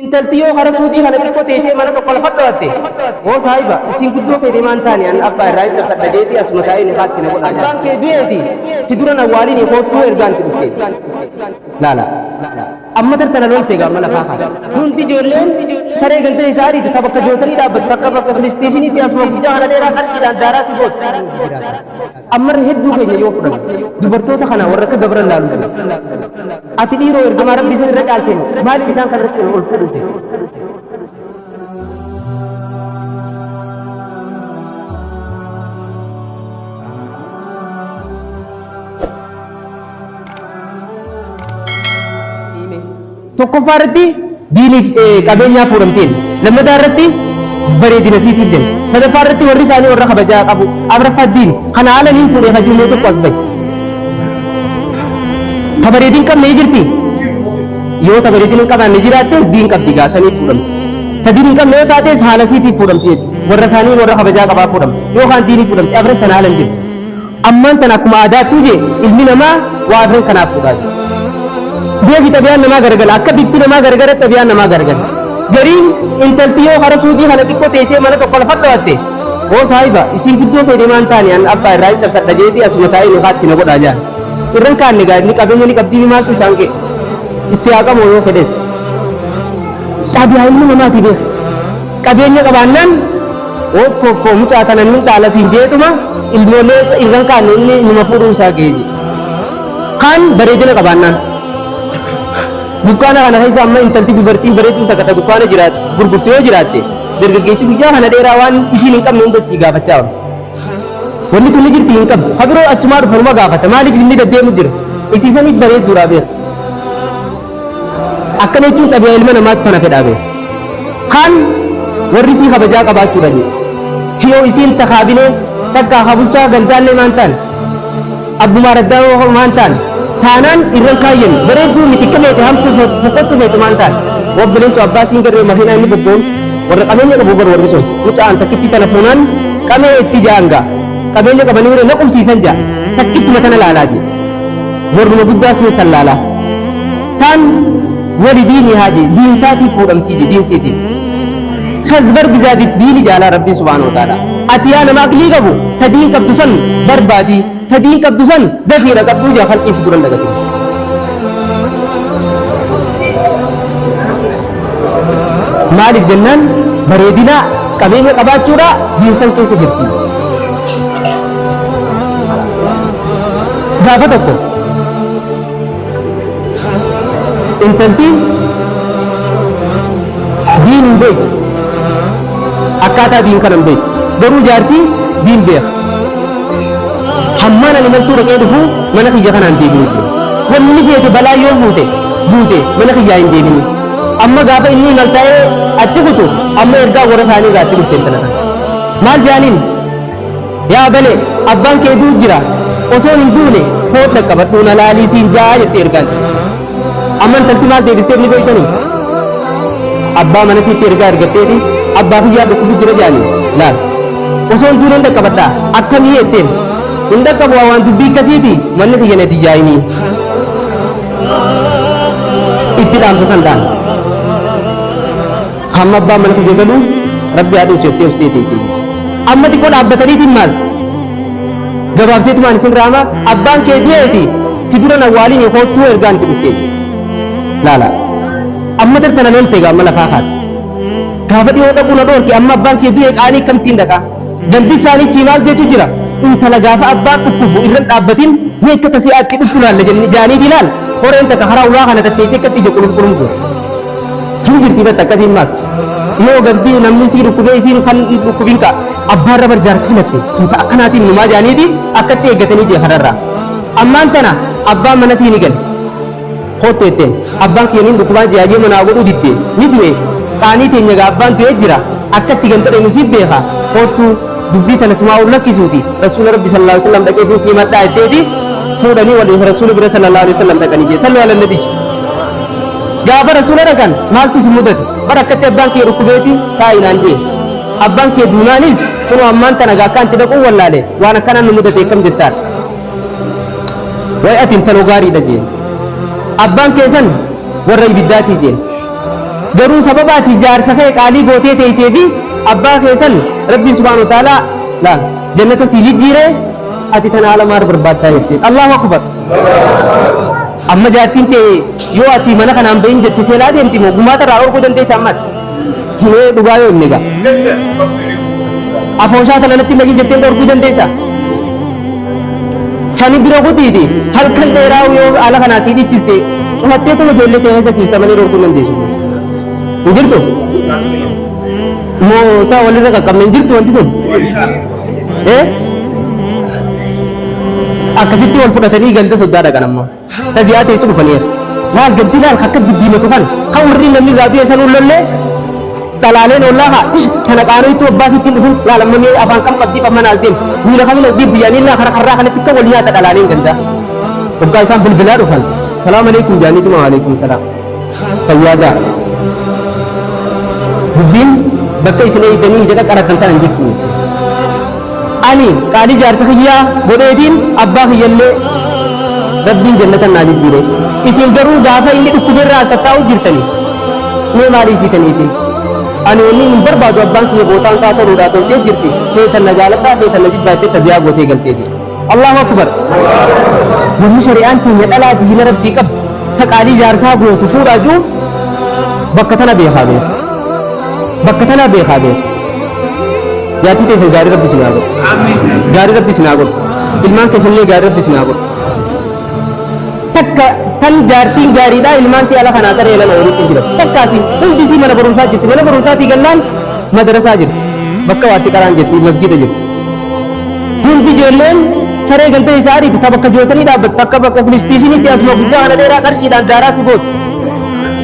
intaltiyoo hara suutii kana xiqqoo teessee mana tokko lafa dhawatte oo saahiba isin guddoo fedhe maan taane an abbaa irraa cabsadha jeeti asuma taa'ee ni haatti na godhaa abbaan kee du'eeti si dura na waaliin kootuu ergaanti dhufte laala amma tartana lolte gaama lafaa haa hundi ijoolleen saree galtee isaaniiti tapha akka jootanii dhaabbatu akka bakka filisteeshiniitti asuma guddaa kana dheeraa qarshiidhaan daaraa si gootu ammarra hedduu keenya yoo fudhatu dubartoota kana warra akka gabra laalu ati dhiiroo ergamaa rabbi isin irra caalteen maaliif isaan kanarratti ol fudhute tokkoffaa irratti diiniif qabeenyaa fuudhamteen lammataa irratti bareedina siitiif jenna sadaffaa irratti warri isaanii warra kabajaa qabu afraffaa diin kana haala niin fuudhee hajuumee tokko as bahe tabareediin qabnee jirti yoo tabareediin hin qabaanne jiraattes diin qabdi gaasanii fuudhamti ta diin hin qabne yoo taates haala siitiif fuudhamti warra isaanii warra kabajaa qabaa fuudhamti yookaan diinii fuudhamti afran tana haala hin jiru ammaan tana akkuma aadaattuu jee ilmi namaa waa afran kanaaf fuudhaa beeki tabiyaan namaa gargala akka bifti namaa gargara tabiyaan namaa gargala gariin intaltiyoo hara suutii kana xiqqoo teessee mana tokko lafa dhawatte oo saahiba isin guddoo fedhe maan taane an abbaa irraa cabsadha jeeti asuma taa'ee ni haatti na godhaa jaan irran kaanne gaa inni qabeenya ni qabdii maaltu isaan kee itti haa qabu yoo fedhes xaabiyaa ilmi namaati beeka qabeenya qabaannaan oo kokko mucaa kana nun dhaala siin jeetuma ilmoolee irran kaanne inni numa fuudhuu isaa geeji kaan bareedina qabaannaan dukkaana kana keessa amma intalti dubartiin bareedduu takka dukkaana jiraat gurgurtu yoo jiraatte dargaggeessi guyyaa kana dheeraa waan ishiin hin qabne hunda itti gaafachaa oolu wanni tuni jirti hin qabdu habiroo achumaa dhufanuma gaafata maaliif inni deddeemu jira isiisaniif bareedduudhaa beeka akkana jechuun xabiyaa ilma namaatu kana fedhaa beeka kaan warri isii kabajaa qabaachuudha jedhe yoo isiin takaabinee takka habulchaa gandaallee maan ta'an abbumaa raddaa maan ta'an taanaan irran kaayyan bareedduu miti qabeete hamtu fokkottu feetu maan ta'an wabbileessu abbaasiin garee makiinaa inni bobboon warra qabeenya qabu bar warri sun mucaan takkitti tana fuunaan qabee itti jaanga qabeenya qabanii warra naqumsiisan jaa takkitti matana laalaa jee warruma guddaa siin laalaa taan wali diinii haaje diinsaatii fuudhamtii je diinsiitii khazbar bizaati diini jaalaa rabbii subhaanahu wa ta'ala ati yaa nama aqlii qabu ta diin qabdu san barbaadii tadiin qabdu san dafiira qabduu jaa halqii si duran dagatu maaliif jennaan bareedina qabeenya qabaachuudha diinsan keessa jirti gaafa tokko intaltiin diin hin beeku akkaataa diin kana hin beeku garuu jaartii diin beeka hammaan ani maltuu dhaqee dhufu mana kiyya kanaan deebi'u jira wanni feete balaa yoo buute mana kiyyaa hin deebini amma gaafa inni maltaa'ee achi kutu amma ergaa warra isaanii irraatti dhufteen tana maal jaaniin yaa bale abbaan kee du'u jira osoo hin duune koodha qabadhuu na laalii siin jaa jettee ergaan amma intalti maal deebisteef ni beeytanii abbaa mana siitti ergaa ergatteeti abbaa kiyyaa dhukkubu jira jaanii laal osoo hin duune hin dhaqqabadhaa akkamii jetteen inda qabu waan dubbii akkasiiti manni kiyya na diyaayinii itti dhaamsa sandaan hamma abbaan mana kiyya galu rabbi haa dhiisu jettee usitee teessee amma xiqqoo dhaabbataniitiin maas gabaabseetumaan isin raama abbaan kee dhiyeeti si dura na waaliin koottuu ergaan itti dhuftee laala amma tartana lolte gaama lafaa kaate gaafa dhiyoo dhaquu na dhoorke amma abbaan kee dhiyee qaanii akkamittiin dhaqa gandi isaanii cimaal jechu jira intala gaafa abbaan dhukkubu irran dhaabbatin mee akka tasii atti dhuftu laalla jaanii dilaal horeen takka karaa ulaa kana tatteessee akkatti ija qulqulumtu kan jirti batta akkasiin maas yoo gabdii namni sii dhukkubee isiin kan dhukkubin ka abbaan rabar jaarsi filatte tuuta akkanaatiin numaa jaaniiti akkatti eeggatanii jee kanarraa ammaan tana abbaan mana sii ni gale kottu jetteen abbaan kiyaniin dhukkubaan jiyaajee manaa godhuu diddee ni du'e qaanii teenya gaa abbaan du'ee jira akkatti gantadhe nusiif beeka kottu dubbii tana simaa lakkisuuti rasuula rabbi sallallahu alaihi wasallam dhaqee fi simadhaa jetteeti fuudhanii waliin rasuula bira sallallahu alaihi wasallam dhaqanii jee sallu ala nabi gaafa rasuula dhaqan maaltu si mudate bara akkatti abbaan kee dhukkubeeti taa'inaan jee abbaan kee duunaanis kun ammaan tana gaa akkaanti dhaquun wallaale waan akkanaan nu mudate akkam jettaan way atin taloo gaariidha jeen abbaan keessan warra ibiddaatii jeen garuu sababa ati jaarsa kee qaalii gootee teessee fi abbaa keessan rabbii subhaanahu wa ta'aalaa laal jannata si jijjiire ati tana haala maar barbaaddaa jettee Allahu akbar. Amma jaartiin ta'e yoo ati mana kanaan bahin jetti seelaa deemti moo gumaata irraa orguu dandeessa ammatti himee dhugaa yoo inni egaa afooshaa kana natti nagi jettee orguu dandeessa sani bira gutiiti halkan dheeraa yoo ala kanaa sii dhichiste cufattee tuma ijoollee ta'e keessa ciista malee orguu dandeessu hin jirtu moo isaa walirra qaqqabne hin jirtu wanti tun akkasitti wal fudhatanii ganda soddaadha kan ammoo taziyaa teessu dhufaniira maal gaddi laal akka bibbiimatu kan warri namni irraa du'e san ullollee dalaaleen ollaa haa kana qaanoo itti obbaas ittiin dhufun laalamanii afaan kam qabdii qabman as deemu miila kamin as deemu biyyaanii naa karaa kanatti akka wal nyaata dalaaleen ganda waggaa isaan bilbilaa dhufan salaamu alaikum jaaniituma waalaikum salaam fayyaadaa dubbiin bakka isin eeydanii jedha qaratan tanan jirtu ani qaalii jaarsa kiyyaa godheetiin abbaa kiyyallee rabbiin jannatan naa jijjiire isin garuu gaafa inni dhukkubeerraa as tattaa'u jirtanii mee maalii isiitaniitiin ani wanni hin barbaadu abbaan kiyya bootaan isaa ta'uudhaa toltee jirti feetan na jaaladhaa feetan na jibbaa jettee taziyaa gootee galteeti Allahu akbar wanni shari'aan keenya dhalaa diina rabbii qabdu ta qaalii jaarsaa gootu fuudhaa jiru bakka tana beekaa beeku bakka tana beekaa beeku jaatii teessan gaarii rabbi sinaa godhu gaarii rabbi sinaa godhu ilmaan keessanillee gaarii rabbi sinaa godhu takka tan jaartiin gaariidhaa ilmaan si ala kanaa saree lama walitti jira takkaasi hundi si mana barumsaa jirti mana barumsaatii gallaan madarasaa jirti bakka waatti qaraan jirti masgida jirti hundi ijoolleen saree galtee isaa ariiti ta bakka jootanii dhaabbatu akka bakka filistiishiniitti asuma guddaa kana dheeraa qarshiidhaan daaraa si gootu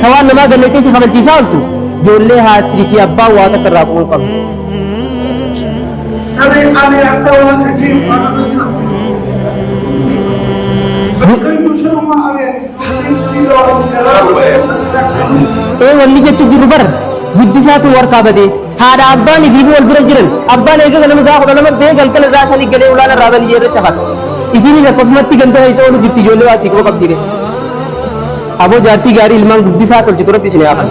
ta waan namaa galmeetee si kabalchiisaa oltu ijoollee haatirii fi abbaan waa takka irraa quban qabu Sabe ame akka waan jiru kana wanni jechuun jiru bara guddisaatu warqaa badee haadha abbaan fi wal bira jiran abbaan eega ganama isaa kudha lama bee galgala isaa shanii galee ulaana irraa balii jeerra cafata isinis akkasumatti ganda isa oolu jirti ijoollee waa siikoo qabdiire aboo jaartii gaarii ilmaan guddisaa tolchitu rabbi isin yaafan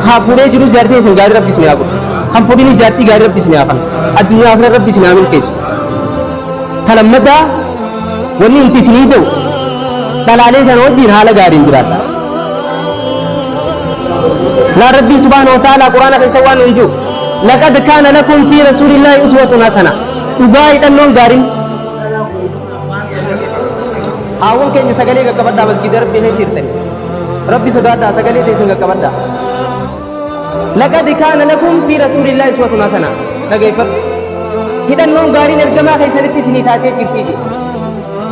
haa fuudhee jiru jaartii isin gaarii rabbi isin yaafan kan fuudhinis jaartii gaarii rabbi isin yaafan addunyaa afran rabbi isin haa milkeessu talammadaa wanni inti isinii ta'u dalaalee sana wajjin haala gaariin jiraata لا ربي سبحانه وتعالى قرآن في سوان نجو لقد كان لكم في رسول الله أسوة حسنة تبايد النون دارين أول كن سجلي كبردا مسجد ربي نسيرتني ربي سدادا سجلي تيسن كبردا لقد كان لكم في رسول الله أسوة حسنة نجيفت هذا النون دارين الجماع خيسات تسني تاتي كرتيجي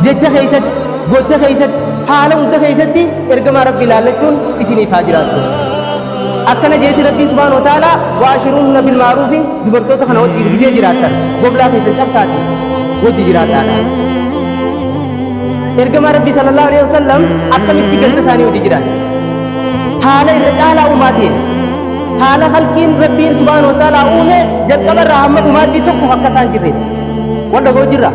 جت خيسات بوت خيسات حالة مت خيسات إرجما ربي لالتون تسني فاجرات أكنا جيت ربي سبحانه وتعالى واشرون بالمعروف دبرتو تخنا وجي بيجي جراتا قبلا في سب ساتي وجي جراتا إرجما ربي صلى الله عليه وسلم أكنا متجلد ثاني وجي جراتا حال الرجال أماتين حال خلقين ربي سبحانه وتعالى أمه جد كبر رحمة أماتي تكو حق سان جري ولا جو جرا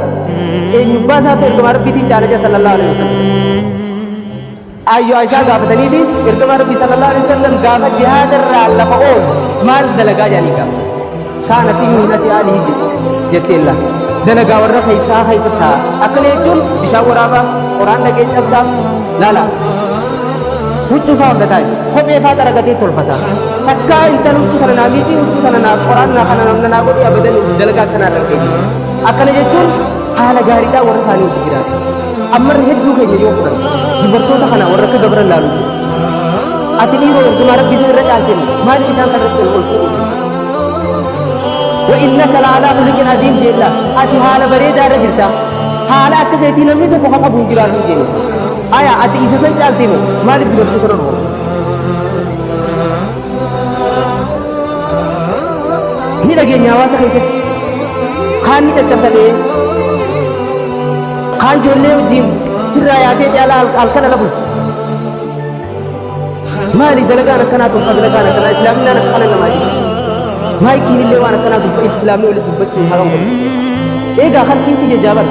إيه يباسا تو إرجما ربي تيجي صلى الله عليه وسلم أيو عائشة قافتني دي إرجما ربي صلى الله عليه وسلم قافت جهاد الرّا لفقود مال دلقا جاني قام كانت يمينة آله جت الله دلقا ورّا خيسا خيسا تھا أكلي جون بشاورابا قرآن لگے جب سام لالا وچو فاهم دتاي خوب يفا درگتي تول فتا تكا انتن وچو كنا ناميجي وچو كنا قرآن نا كنا نمنا نابودي أبدن دلقا كنا ركي أكلي جون حالا غاريدا ورّا ساني وچو أمر هدو كي يوكنا دبرتو تخنا ورّا كدبر لالو أتنيرو إرجما ربي سير رجالتين ما نيسان كرتين قلتو وإنك لعلى خلق عظيم جيلا أتي حال بريدا رجلتا حال أكثيتي نمي تو بخاق أبو جرار جينيس آيا أتي إسا سن چالتين ما نبي برسو کرن ہو ini lagi nyawa sekali kan ni cecap sale kan jolle jim firaya se jala alkan labu mali dalaga na kana to fadla kana kana islam na kana na maji mai kini le wana kana to islam ne to bacci haram ko e ga har kin ci jabar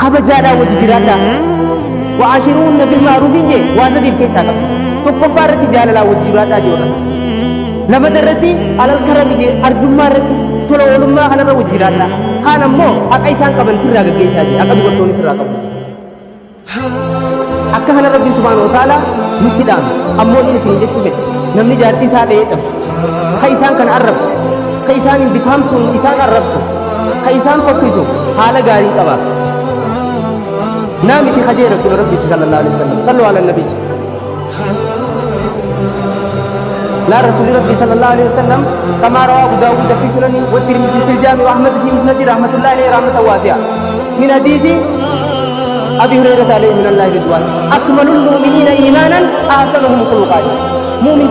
kaba jada waji jirata وعاشروهن بالمعروف جي واسدي كيسا قبل تقفار رجال لا وجرات اجورا لما درتي على الكرم جي ارجما رتي تلو ولما على وجرات هانا مو اكايسان قبل ترا كيسا جي اكد ورتوني سرا قبل akka kana rabbi subhanahu wa ta'ala nutti dhaame ammoo inni isin jechuu fedhe namni jaartii isaa dha'ee cabsu ka isaan kan arrabsu ka isaan hin bifamtuun isaan arrabsu ka isaan fokkisu haala gaarii qaba نامتي خجير رسول ربي صلى الله عليه وسلم صلوا على النبي لا رسول ربي صلى الله عليه وسلم كما روى أبو داود في سنن والترمذي في الجامع وأحمد في مسند رحمة الله عليه رحمة واسعة من حديث أبي هريرة عليه من الله رضوان أكمل المؤمنين إيمانا أحسنهم خلقا مؤمن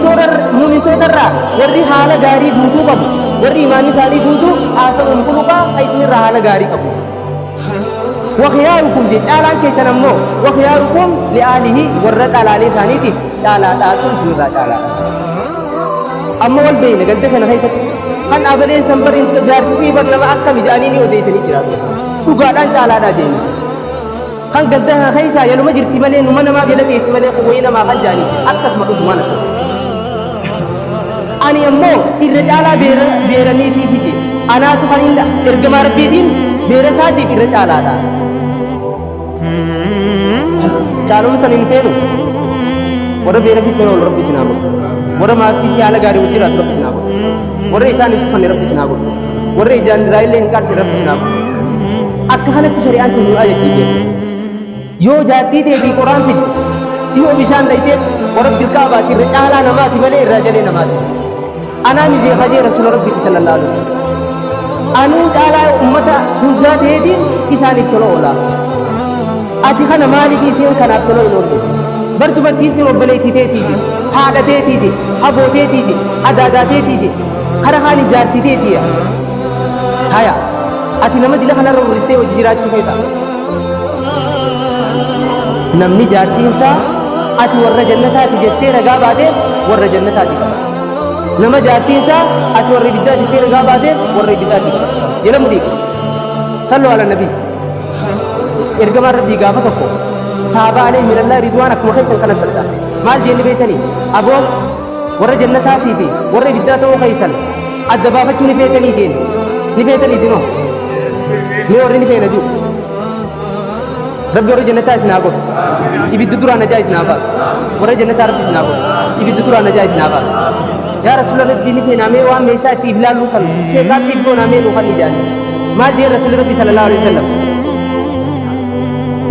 تودر ورّي حال غاري دوتو قبو ورّي إيماني ساري دوتو أحسنهم خلقا أيسن حال غاري قبو وخياركم جي چالان كيسان امو وخياركم لآله ورد على سانيتي چالا تاتون سنرا چالا اما والبين قلت كان خيست خان ابدين سنبر انت جارسي برنما اكا مجانيني وديسني جراتو تقادان چالا دا جينيس خان قلت خيسا ينو مجرتي ملي نمنا ما بينا كيسي ملي خوينا ما خان جاني اكس مقود ما نفس اني امو الرجالا بيرني تيجي انا تفانين ارقما ربي دين بيرساتي في الرجالا دا calon sanin fenu wara bera fi fenu rabbi sinago wara ma kisi ala gari wujira rabbi sinago wara isani fanni rabbi sinago wara ijan raile inkar si rabbi sinago akka halatti shari'an tu ayati je yo jati de di quran fi yo bishan daite wara bil kaaba ti rajala namati bale rajale namati ana mi je khaje rasul rabbi sallallahu alaihi wasallam anu jala ummata hujja de di isani tolola ati kana maliki sin kana tolo ilorde bartu badin tin obaleeti teetiji haada teetiji habo teetiji adada teetiji hara hani jaarti teetiya haya ati nama dila kana roriste wajji jiraachuu feeta namni jaartiinsa ati warra jannataati jettee ragaa baate warra jannataati qaba nama jaartiinsa ati warra ibiddaa jettee ragaa baate warra ibiddaati qaba jedhamu dhiiga sallu ala nabii ergama rabbi gaafa tokko saaba alayhi min allah ridwan akkuma keessan kana fadda maal jeenni beetani aboo warra jannataatii fi warra ibiddaa ta'uu keessan adda baafachuu ni beetanii sinoo ni warri ni feena jiru rabbi warra jannataa isin haa godhu ibidda duraan najaa isin haa baasu warra jannataa rabbi isin haa godhu ibidda duraan najaa isin haa baasu yaa rasuula rabbi ni feenamee waan meeshaa itti ilaallu san sheekaatti ibdoonamee nuufan ni jaanne maal jeen rasuuli rabbi sallallahu alaihi wasallam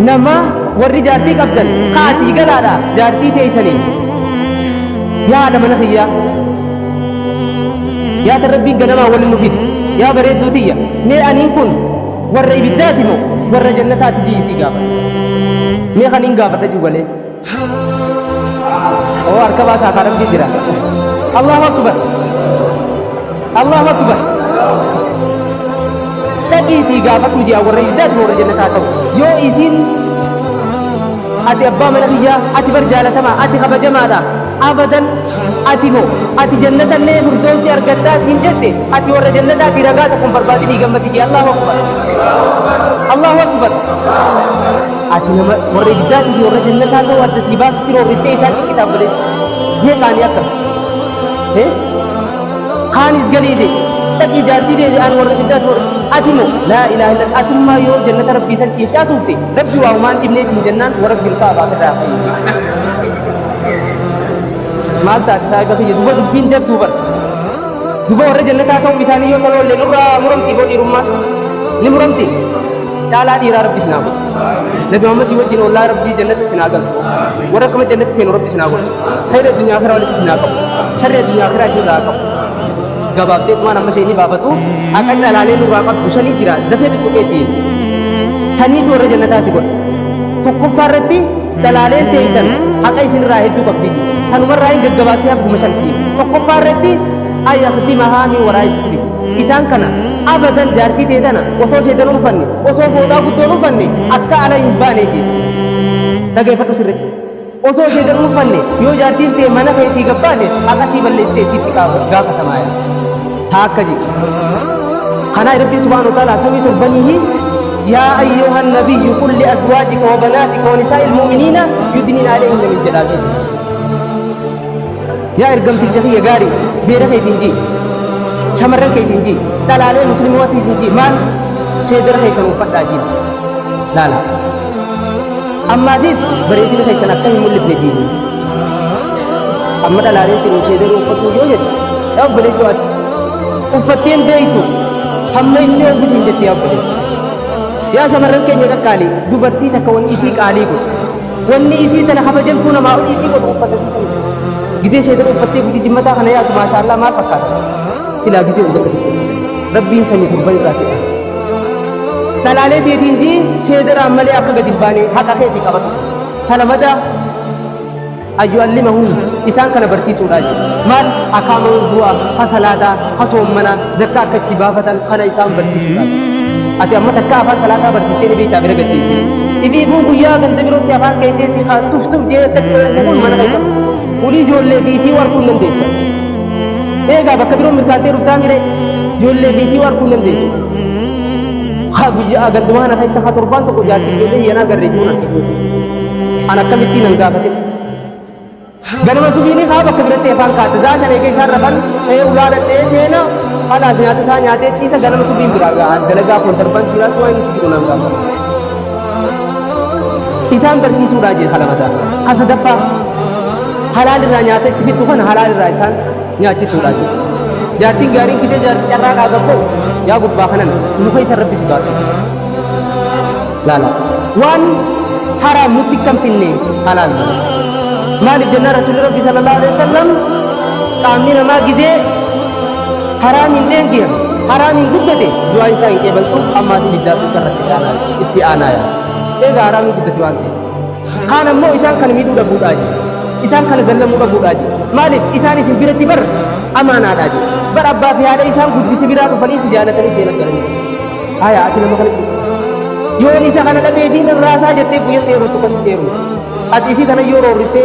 nama warri jaartii qabdan kaatii galaadha jaartii teeysanii yaada mana kiyya yaada rabbiin ganamaa waliin nufid yaa bareedduu tiyya mee aniin kun warra ibiddaati moo warra jannataati jiisii gaafa mee kaniin gaafadha jubalee oo harka baasaa kaa rabbii jira allahu akbar taqiitii gaafatu ji'a warra ibiddaati moo warra jannataa ta'u yoo isin ati abbaa mana kiyyaa ati bar jaalatamaa ati kabajamaadha abadan ati moo ati jannatallee furdoomsi argattaa siin jette ati warra jannataati ragaa tokkon barbaadinii gammati ji'a allahu akbar ati nama warra ibiddaati fi warra jannataa ta'u adda sii baasutti roorrittee isaa ciqqitaa godhe mee qaanii akkam kaanis galii jee تقي جارتي دي أنا ورد الدات ورد أتمو لا إله إلا أتما يو جنة ربي سنتي جاسوتي ربي وأمان ابني من جنان ورب الكعبة كراقي مالتا تساعد في جدوبة دبين جب دوبا ورد جنة تاكم بساني يو كلو لنورا مرمتي بودي رما نمرمتي چالا ديرا ربي سناغو نبي محمد يوجين والله ربي جنة سناغل ورقم جنة سين ربي سناغو خير الدنيا آخرة ولد سناغو شر الدنيا آخرة سناغو gabaabsee tumaan amma isheen baafatu akka dhalaalee nurraa qabdu shanii jira dafee xiqqoqeessii saniitu warra jannataa si godha tokkoffaa irratti dhalaaleen teeysan haqa isinirraa hedduu qabdi sanumarraa hin gaggabaasee hakkuma shan siin tokkoffaa irratti ayyafti mahaamii waraa isfiri isaan kana abadan jaartii teetana osoo sheetan ulfanne osoo boodaa guddoon ulfanne akka ala hin baanee keessa dhageeffadhu sirritti osoo sheetan ulfanne yoo jaartiin tee mana keetii gabbaane akkasii balleessitee sitti gaafatamaa taakkaji kana rabbi subhanahu wa ta'ala samii turbanihi يا أيها النبي قل لأزواجك وبناتك ونساء المؤمنين يدنين عليهن من جلابيبهن يا إرقم في الجخية قاري بيرخي تنجي شمرن كي تنجي دلالة مسلمات تنجي مال شيدر خي سنوفت داجين لا لا أما زيز بريدين خي سنكتهم ملف نجيني أما دلالة تنجي شيدر وفتو يوجد يا أبلي سوات وفتين ديتو همين نيو بسم جتي يا أبلي يا شمرن كي نيغا قالي دوبرتي تكون إسي قالي قل واني إسي تنحفجمتو نما إسي قل وفتو سيسن ጊዜ ሸይጣን ወጥቴ ጊዜ ጅመታ ከነያ ማሻአላ ማፈካት ሲላ ጊዜ ወደከስ ረቢን ሰሚ ጉበን ዛቴ ተላሌ ዴቲ እንጂ ሸይጣን አመለ አከገድባኔ ሐቀቀቲ ቀበጥ ተለመዳ አዩአሊመሁ ኢሳን ከነ በርሲሱ ዳጅ ማል አካሙ ዱአ ፈሰላታ ፈሶመና ዘካ ከቲባፈተን ከነ ኢሳን በርሲሱ ዳጅ አቲ አመተካ አፋን ሰላታ በርሲቴ ቤታ በረገቲሲ ኢቢ ጉያ ገንዘብሮ ያፋን ከይሴቲ ቱፍቱፍ ጄ ተከውን መነከ uli jolle bisi war kullun desa ega bakabiro mirkate rutangire jolle bisi war kullun desa ha guja agar duana kai saha turban to ko jati ke yana garre juna ana kamiti nan gafate ganama subini ha bakabiro te fan ka za shane ke sar raban e ulada te jena ala nyate sa nyate chisa ganama subin biraga dalaga ko turban tira to ai sibuna ngam isan bersisu raje halamata hasadappa halal ra nyaate bitu kan halal ra isan nyaachi suraji jati garing kite jar carra kaga ko ya gubba kanan nukai sarabbi sibat lala wan haram mutikam pinne halal malik janna rasul rabbi sallallahu alaihi wasallam kamni nama gize haram indeng haram indugate dua isa ke bantu amma si bidatu sarati kana itti anaya e haram indugate wante kana mo isan kan midu da budaji isan kana zallamu da budaji malik isan isin birati bar amana daji bar abba fi hada isan guddi sibira ko fali sijana tani sela garani aya atina makal yo ni sa kana da be din rasa jette buya seru to kan seru at isi kana yo rorite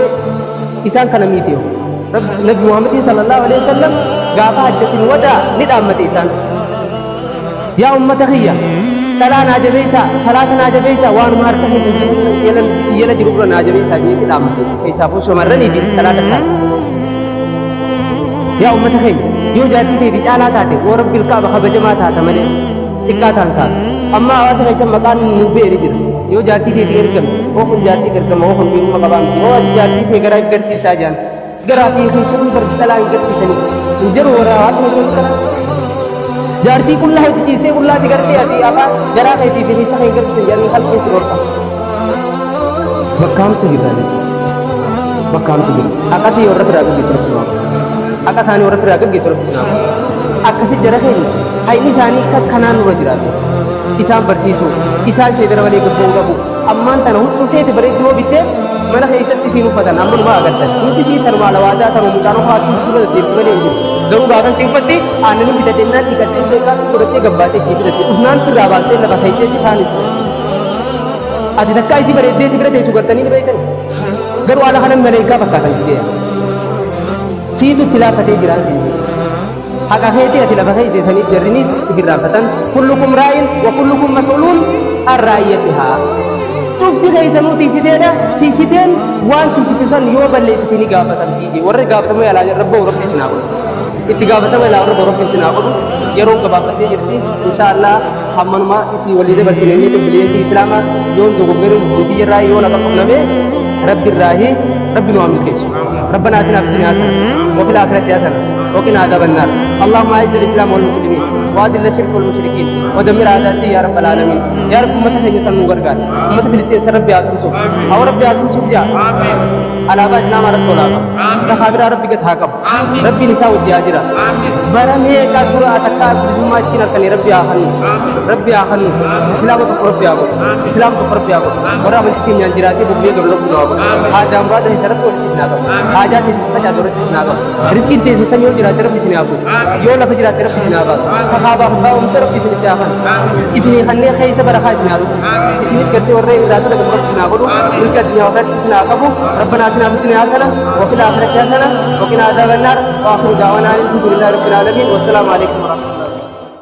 isan kana mitiyo nabi muhammad sallallahu alaihi wasallam gafa hajjatin wada nidamati isan ya ummatahiya talana jabisa salatana jabisa wa an marta yelan siyela jirubra na jabisa je nidamati isa fu shomarani bi salatata ya ummatahiya yo jati te bijala taate wa rabbil kaaba khabajama taata male ikkatan ta amma awasa kaisa makan muberi dir yo jati te dirgam o kun jati gargam o kun biru makabam o jati te gara garsis tajan gara fi khishun bar tala garsisani injar wara wat musun kana jarti kullah itu चीज ते kullah sigarti ati apa jara kai ti finish kai garsis jar ni khalqi sirota makam tu gidane makam tu gid akasi ora beraga gisro semua akasani ora beraga gisro semua akasi jara kai hai ni sani kanan ro jirate isan bersisu isan shedar wali ke boga bu amman tan hu te te bare do bitte mana kai satti sinu pada namun ma agar tan uti si tarwala wada tan mutaro ha tu sura de bale garu bagan sifati anani bida denna dikate sheka kurate gabbate ki bida udnan tu rawalte la kai se ti thani adi dakkai si bare desi bare desu gartani ne baitan garu ala hanan malaika bakatan ki si tu tilafate jiran sin haga heti atila bakai se sani jarrinis birrafatan kullukum ra'in wa kullukum mas'ulun ar-ra'iyatiha cukti kai sanu tisiten wan tisitusan yo balle sini gafatan ki warre gafatan ya la rabbu rabbi sinabu itti gafatan ya la rabbu rabbi sinabu yeron gafatan jirti insyaallah hammanuma isi walide barsine ni to biliyati islama yon do goberu budi ra'i wala taqnabe rabbi rahi rabbi no amil kesu ربنا آتنا في الدنيا حسنة وفي الآخرة حسنة وقنا عذاب النار اللهم أعز الإسلام والمسلمين وأذل الشرك والمشركين ودمر أعداء يا رب العالمين يا رب أمتك إنسان مغرقان أمتك فلسطين ربي آتم سوف أو ربي آتم سوف جاء على أبا إسلام رب طولاقا لخابر ربي قد حاكم ربي نساء الدياجرة برمي كاسورة أتكا بزمات جنركني ربي آخني ربي آخني إسلام تقر ربي آخو إسلام تقر ربي آخو ورا من تكين ينجراتي ببلي قبلوك نوابو هذا أمراض هسرت ولتسناكم حاجات فجأة دورت سناقة رزق انت سسميو جرات ربي سناقو يو لف جرات ربي سناقا فخابا خباهم ربي سنتاخن اسمي خلي خيسة برخا سناقو اسمي كرتي ورين راسة لك ربي سناقو ملك الدنيا وفرت سناقو ربنا آتنا في الدنيا حسنة وفي الآخرة حسنة وقنا عذاب النار وآخر دعوانا الحمد لله رب العالمين والسلام عليكم ورحمة الله